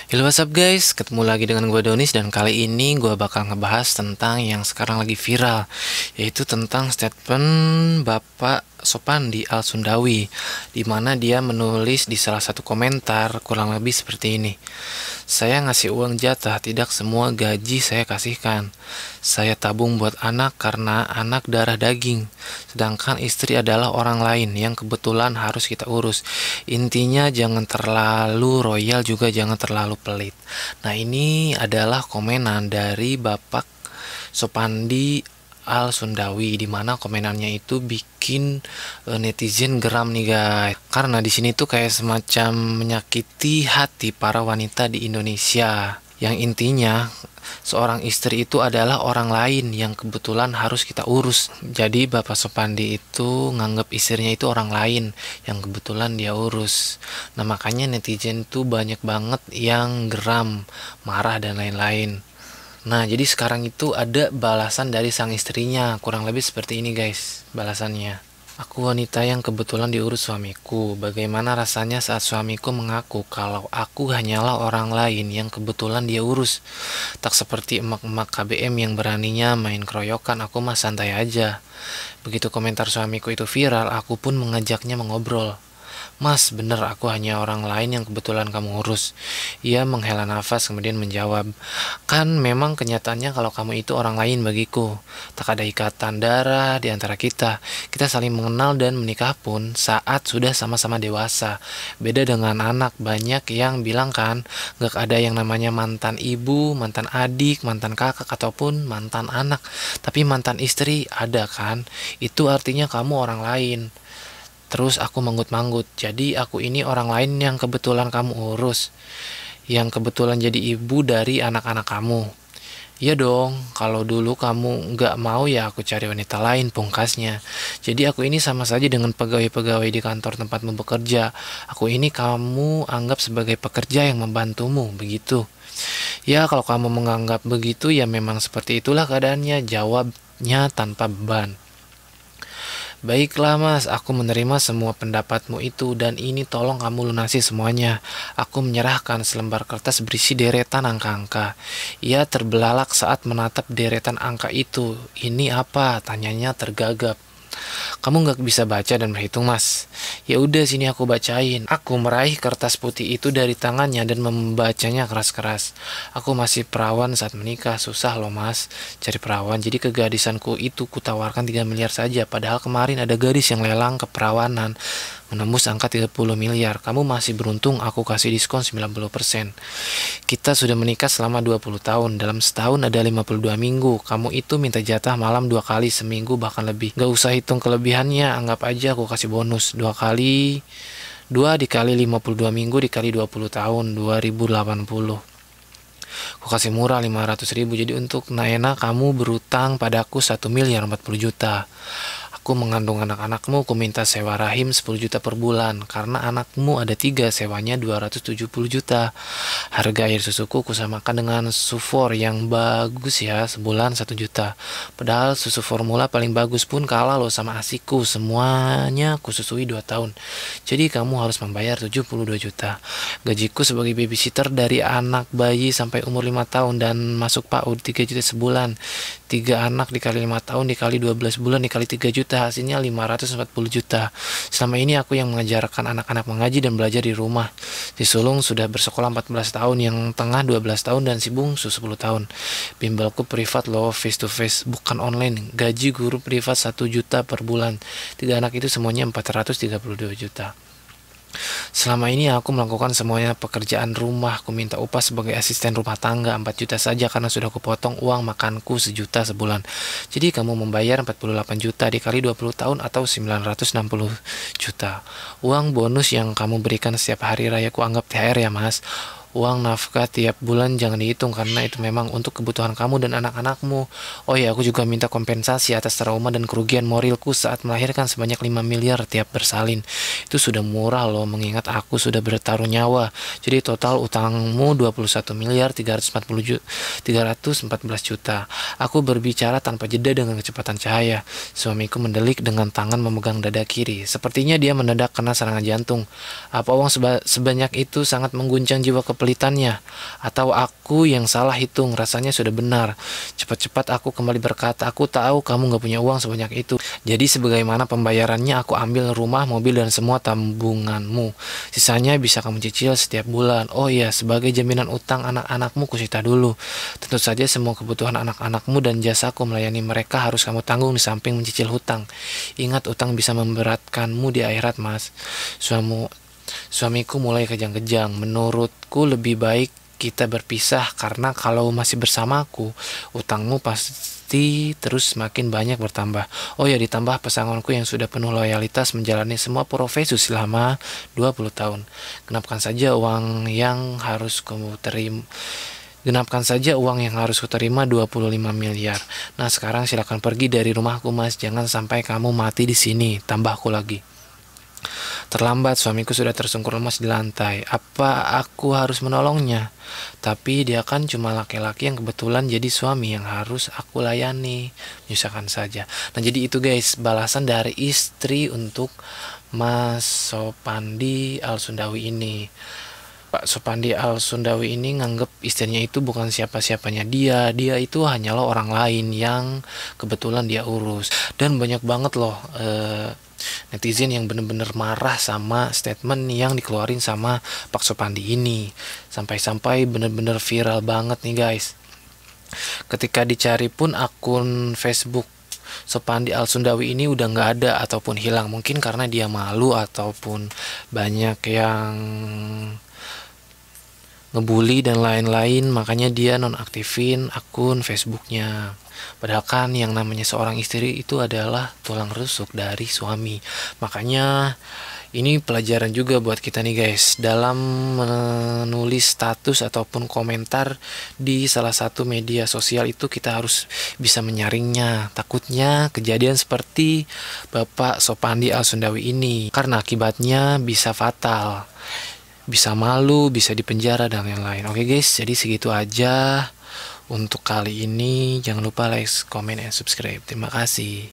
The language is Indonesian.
Halo, what's up guys, ketemu lagi dengan gue Donis dan kali ini gue bakal ngebahas tentang yang sekarang lagi viral, yaitu tentang statement Bapak Sopandi Al Sundawi, di mana dia menulis di salah satu komentar kurang lebih seperti ini. Saya ngasih uang jatah, tidak semua gaji saya kasihkan. Saya tabung buat anak karena anak darah daging, sedangkan istri adalah orang lain yang kebetulan harus kita urus. Intinya jangan terlalu royal juga jangan terlalu pelit. Nah, ini adalah komenan dari Bapak Sopandi Al Sundawi, di mana komenannya itu bikin netizen geram nih guys. Karena di sini tuh kayak semacam menyakiti hati para wanita di Indonesia. Yang intinya seorang istri itu adalah orang lain yang kebetulan harus kita urus. Jadi Bapak Sopandi itu nganggap istrinya itu orang lain yang kebetulan dia urus. Nah, makanya netizen tuh banyak banget yang geram, marah dan lain-lain. Nah, jadi sekarang itu ada balasan dari sang istrinya. Kurang lebih seperti ini guys balasannya. Aku wanita yang kebetulan diurus suamiku. Bagaimana rasanya saat suamiku mengaku kalau aku hanyalah orang lain yang kebetulan dia urus. Tak seperti emak-emak KBM yang beraninya main keroyokan, aku mah santai aja. Begitu komentar suamiku itu viral, aku pun mengajaknya mengobrol. Mas, bener aku hanya orang lain yang kebetulan kamu urus. Ia menghela nafas kemudian menjawab, kan memang kenyataannya kalau kamu itu orang lain bagiku. Tak ada ikatan darah di antara kita. Kita saling mengenal dan menikah pun saat sudah sama-sama dewasa. Beda dengan anak, banyak yang bilang kan, gak ada yang namanya mantan ibu, mantan adik, mantan kakak, ataupun mantan anak. Tapi mantan istri ada kan? Itu artinya kamu orang lain. Terus aku manggut-manggut, jadi aku ini orang lain yang kebetulan kamu urus, yang kebetulan jadi ibu dari anak-anak kamu. Iya dong, kalau dulu kamu nggak mau ya aku cari wanita lain, pungkasnya. Jadi aku ini sama saja dengan pegawai-pegawai di kantor tempatmu bekerja. Aku ini kamu anggap sebagai pekerja yang membantumu, begitu. Ya kalau kamu menganggap begitu ya memang seperti itulah keadaannya, jawabnya tanpa beban. Baiklah mas, aku menerima semua pendapatmu itu dan ini tolong kamu lunasi semuanya. Aku menyerahkan selembar kertas berisi deretan angka-angka. Ia terbelalak saat menatap deretan angka itu. Ini apa? Tanyanya tergagap. Kamu nggak bisa baca dan berhitung mas? Ya udah sini aku bacain. Aku meraih kertas putih itu dari tangannya dan membacanya keras-keras. Aku masih perawan saat menikah, susah loh mas cari perawan. Jadi kegadisanku itu kutawarkan 3 miliar saja. Padahal kemarin ada gadis yang lelang keperawanan menembus angka 30 miliar. Kamu masih beruntung aku kasih diskon 90%. Kita sudah menikah selama 20 tahun. Dalam setahun ada 52 minggu. Kamu itu minta jatah malam 2 kali seminggu bahkan lebih. Gak usah hitung kelebihannya, anggap aja aku kasih bonus 2 kali. 2 dikali 52 minggu dikali 20 tahun, 2080. Aku kasih murah 500 ribu. Jadi untuk Naena kamu berutang padaku 1 miliar 40 juta. Aku mengandung anak-anakmu, aku minta sewa rahim 10 juta per bulan. Karena anakmu ada 3, sewanya 270 juta. Harga air susuku kusamakan dengan sufor yang bagus ya, sebulan 1 juta. Padahal susu formula paling bagus pun kalah loh sama asiku. Semuanya kususui 2 tahun. Jadi kamu harus membayar 72 juta. Gajiku sebagai babysitter dari anak bayi sampai umur 5 tahun dan masuk PAUD 3 juta sebulan. 3 anak dikali 5 tahun dikali 12 bulan dikali 3 juta, hasilnya 540 juta. Selama ini aku yang mengajarkan anak-anak mengaji dan belajar di rumah. Si sulung sudah bersekolah 14 tahun, yang tengah 12 tahun dan si bungsu 10 tahun. Bimbelku privat loh, face to face, bukan online. Gaji guru privat 1 juta per bulan. 3 anak itu semuanya 432 juta. Selama ini aku melakukan semuanya pekerjaan rumah. Aku minta upah sebagai asisten rumah tangga 4 juta saja karena sudah kupotong uang makanku 1 juta sebulan. Jadi kamu membayar 48 juta dikali 20 tahun atau 960 juta. Uang bonus yang kamu berikan setiap hari raya ku anggap THR ya mas. Uang nafkah tiap bulan jangan dihitung karena itu memang untuk kebutuhan kamu dan anak-anakmu. Oh ya, aku juga minta kompensasi atas trauma dan kerugian moralku saat melahirkan sebanyak 5 miliar tiap bersalin. Itu sudah murah loh mengingat aku sudah bertaruh nyawa. Jadi total utangmu 21 miliar 314 juta. Aku berbicara tanpa jeda dengan kecepatan cahaya. Suamiku mendelik dengan tangan memegang dada kiri. Sepertinya dia mendadak kena serangan jantung. Apa uang sebanyak itu sangat mengguncang jiwa kepelitian pelitannya? Atau aku yang salah hitung, rasanya sudah benar. Cepat-cepat aku kembali berkata, aku tahu kamu gak punya uang sebanyak itu. Jadi sebagaimana pembayarannya aku ambil rumah, mobil, dan semua tabunganmu. Sisanya bisa kamu cicil setiap bulan. Oh iya, sebagai jaminan utang anak-anakmu kusita dulu. Tentu saja semua kebutuhan anak-anakmu dan jasaku melayani mereka harus kamu tanggung di samping mencicil hutang. Ingat, utang bisa memberatkanmu di akhirat, Mas. Suamiku mulai kejang-kejang. Menurutku lebih baik kita berpisah karena kalau masih bersamaku, utangmu pasti terus semakin banyak bertambah. Oh ya, ditambah pasanganku yang sudah penuh loyalitas menjalani semua profesi selama 20 tahun. Genapkan saja uang yang harus kamu terima. Genapkan saja uang yang harus kuterima 25 miliar. Nah, sekarang silakan pergi dari rumahku, Mas. Jangan sampai kamu mati di sini, tambahku lagi. Terlambat, suamiku sudah tersungkur lemas di lantai. Apa aku harus menolongnya? Tapi dia kan cuma laki-laki yang kebetulan jadi suami yang harus aku layani. Menyusahkan saja. Nah, jadi itu guys, balasan dari istri untuk Mas Sopandi Al-Sundawi ini. Pak Sopandi Al-Sundawi ini nganggep istrinya itu bukan siapa-siapanya dia. Dia itu hanyalah orang lain yang kebetulan dia urus. Dan banyak banget loh netizen yang bener-bener marah sama statement yang dikeluarin sama Pak Sopandi ini. Sampai-sampai bener-bener viral banget nih guys. Ketika dicari pun akun Facebook Sopandi Al-Sundawi ini udah nggak ada ataupun hilang. Mungkin karena dia malu ataupun banyak yang ngebully dan lain-lain, makanya dia nonaktifin akun Facebooknya. Padahal kan yang namanya seorang istri itu adalah tulang rusuk dari suami. Makanya ini pelajaran juga buat kita nih guys, dalam menulis status ataupun komentar di salah satu media sosial itu kita harus bisa menyaringnya. Takutnya kejadian seperti Bapak Sopandi Al-Sundawi ini, karena akibatnya bisa fatal. Bisa malu, bisa dipenjara, dan lain-lain. Oke guys, jadi segitu aja untuk kali ini. Jangan lupa like, comment, and subscribe. Terima kasih.